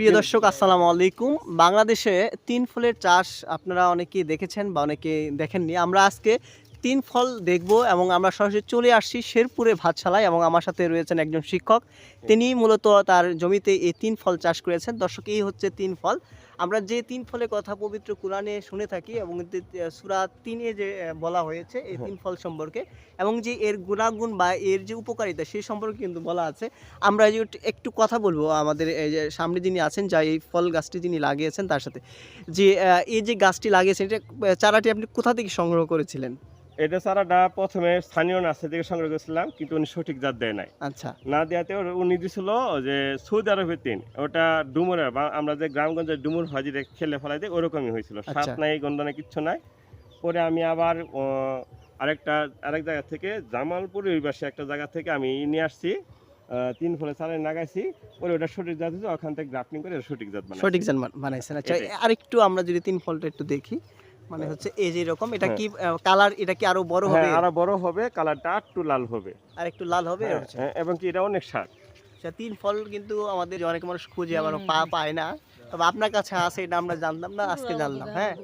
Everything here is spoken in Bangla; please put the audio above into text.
প্রিয় দর্শক আসসালামু আলাইকুম। বাংলাদেশে তিন ফলের চাষ আপনারা অনেকেই দেখেছেন বা অনেকে দেখেননি। আমরা আজকে তিন ফল দেখব এবং আমরা সরাসরি চলে আসছি শেরপুরে ভাতশালায় এবং আমার সাথে রয়েছেন একজন শিক্ষক। তিনি মূলত তার জমিতে এই তিন ফল চাষ করেছেন। দর্শক, এই হচ্ছে তিন ফল। আমরা যে তিন ফলের কথা পবিত্র কোরআনে শুনে থাকি এবং সূরা ৩ এ যে বলা হয়েছে এই তিন ফল সম্পর্কে এবং যে এর গুণাগুণ বা এর যে উপকারিতা সেই সম্পর্কে কিন্তু বলা আছে। আমরা যে একটু কথা বলবো আমাদের এই যে সামনে যিনি আছেন যা এই ফল গাছটি যিনি লাগিয়েছেন তার সাথে যে এই যে গাছটি লাগিয়েছেন এটা চারাটি আপনি কোথা থেকে সংগ্রহ করেছিলেন? এটা চারাটা প্রথমে স্থানীয় নার্সারি থেকে সংগ্রহ করেছিলাম, কিন্তু উনি সঠিক জাত দেয় নাই। আচ্ছা না দেওয়াতে উনি দিছিল যে সৌদি আরবের তিন, ওটা ডুমুরের বা আমরা যে গ্রামগঞ্জে ডুমুর হয় যেটা খেলে ফেলাই দিই ওরকমই হয়েছিল। স্বাদ আচ্ছা নাই, গন্ধ নাই, কিচ্ছু নাই। পরে আমি আবার আরেক জায়গা থেকে জামালপুর ওই পাশে একটা জায়গা থেকে আমি নিয়ে আসছি, তিন ফলে চারা লাগাইছি। পরে ওটা সঠিক জাত হয়েছে, ওখান থেকে গ্রাফটিং করে সঠিক জাত বানাইছি। সঠিক জাত বানাইছেন। আচ্ছা এটাই। আরেকটু আমরা যদি তিন ফলটা একটু দেখি মানে হচ্ছে এই যে এরকম এটা হ্যাঁ। কি কালার এটা কি আরো বড় হ্যাঁ, হবে আরো বড় হবে, কালারটা একটু লাল হবে। আর একটু লাল হবে? হ্যাঁ, আচ্ছা হ্যাঁ, এবং কি এটা অনেক স্বাদ। আচ্ছা, তিন ফল কিন্তু আমাদের অনেক মানুষ খুঁজে আবার পায় না, তবে আপনার কাছে আছে এটা আমরা জানতাম না, আজকে জানলাম। হ্যাঁ